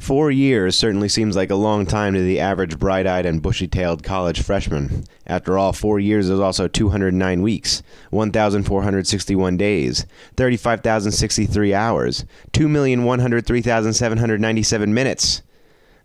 4 years certainly seems like a long time to the average bright-eyed and bushy-tailed college freshman. After all, 4 years is also 209 weeks, 1,461 days, 35,063 hours, 2,103,797 minutes.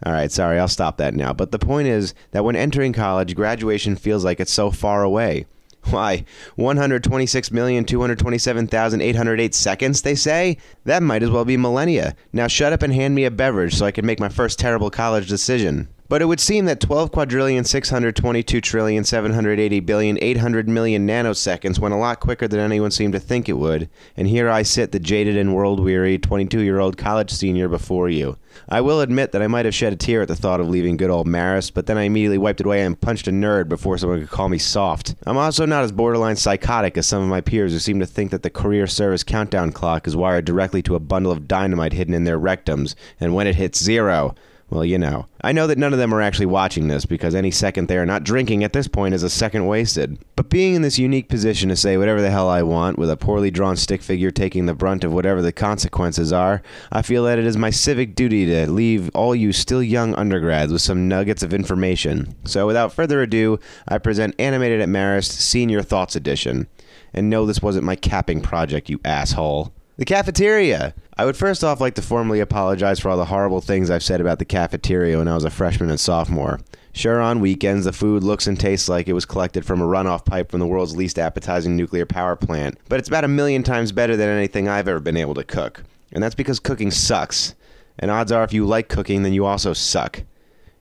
Alright, sorry, I'll stop that now. But the point is that when entering college, graduation feels like it's so far away. Why, 126,227,808 seconds, they say? That might as well be millennia. Now shut up and hand me a beverage so I can make my first terrible college decision. But it would seem that 12,622,780,800,000,000 nanoseconds went a lot quicker than anyone seemed to think it would, and here I sit, the jaded and world-weary 22-year-old college senior before you. I will admit that I might have shed a tear at the thought of leaving good old Marist, but then I immediately wiped it away and punched a nerd before someone could call me soft. I'm also not as borderline psychotic as some of my peers who seem to think that the career service countdown clock is wired directly to a bundle of dynamite hidden in their rectums, and when it hits 0... well, you know. I know that none of them are actually watching this, because any second they are not drinking at this point is a second wasted. But being in this unique position to say whatever the hell I want, with a poorly drawn stick figure taking the brunt of whatever the consequences are, I feel that it is my civic duty to leave all you still young undergrads with some nuggets of information. So without further ado, I present Animated at Marist Senior Thoughts Edition. And no, this wasn't my capping project, you asshole. The Cafeteria! I would first off like to formally apologize for all the horrible things I've said about the cafeteria when I was a freshman and sophomore. Sure, on weekends, the food looks and tastes like it was collected from a runoff pipe from the world's least appetizing nuclear power plant, but it's about 1,000,000 times better than anything I've ever been able to cook. And that's because cooking sucks. And odds are if you like cooking, then you also suck.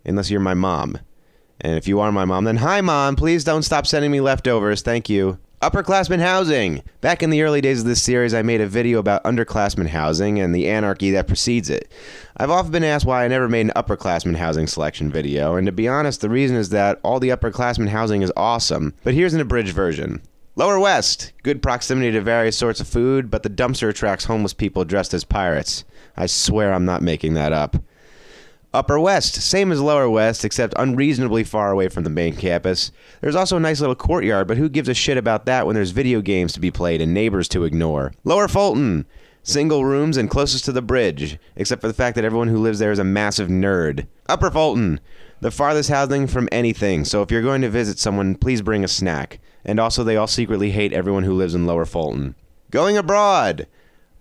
Unless you're my mom. And if you are my mom, then hi mom, please don't stop sending me leftovers, thank you. Upperclassmen Housing! Back in the early days of this series, I made a video about underclassmen housing and the anarchy that precedes it. I've often been asked why I never made an upperclassmen housing selection video, and to be honest, the reason is that all the upperclassmen housing is awesome, but here's an abridged version. Lower West! Good proximity to various sorts of food, but the dumpster attracts homeless people dressed as pirates. I swear I'm not making that up. Upper West, same as Lower West, except unreasonably far away from the main campus. There's also a nice little courtyard, but who gives a shit about that when there's video games to be played and neighbors to ignore? Lower Fulton, single rooms and closest to the bridge, except for the fact that everyone who lives there is a massive nerd. Upper Fulton, the farthest housing from anything, so if you're going to visit someone, please bring a snack. And also they all secretly hate everyone who lives in Lower Fulton. Going abroad!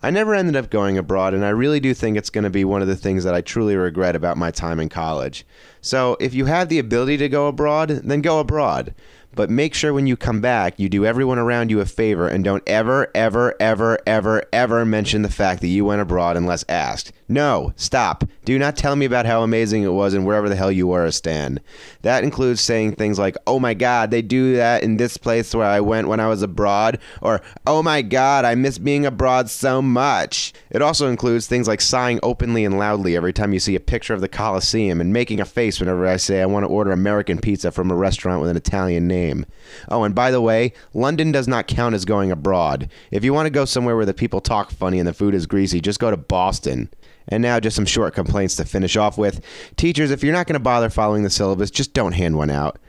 I never ended up going abroad, and I really do think it's going to be one of the things that I truly regret about my time in college. So, if you have the ability to go abroad, then go abroad. But make sure when you come back, you do everyone around you a favor and don't ever, ever, ever, ever, ever mention the fact that you went abroad unless asked. No, stop. Do not tell me about how amazing it was and wherever the hell you were, Stan. That includes saying things like, oh my god, they do that in this place where I went when I was abroad, or oh my god, I miss being abroad so much. It also includes things like sighing openly and loudly every time you see a picture of the Colosseum and making a face whenever I say I want to order American pizza from a restaurant with an Italian name. Oh, and by the way, London does not count as going abroad. If you want to go somewhere where the people talk funny and the food is greasy, just go to Boston. And now just some short complaints to finish off with. Teachers, if you're not going to bother following the syllabus, just don't hand one out.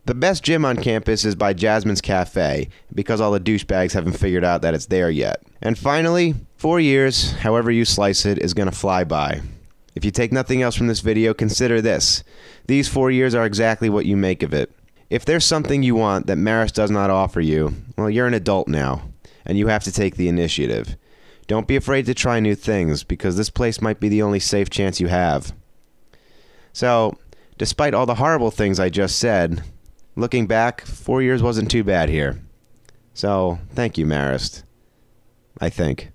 The best gym on campus is by Jasmine's Cafe, because all the douchebags haven't figured out that it's there yet. And finally, 4 years, however you slice it, is going to fly by. If you take nothing else from this video, consider this. These 4 years are exactly what you make of it. If there's something you want that Marist does not offer you, well, you're an adult now, and you have to take the initiative. Don't be afraid to try new things, because this place might be the only safe chance you have. So, despite all the horrible things I just said, looking back, 4 years wasn't too bad here. So, thank you, Marist. I think.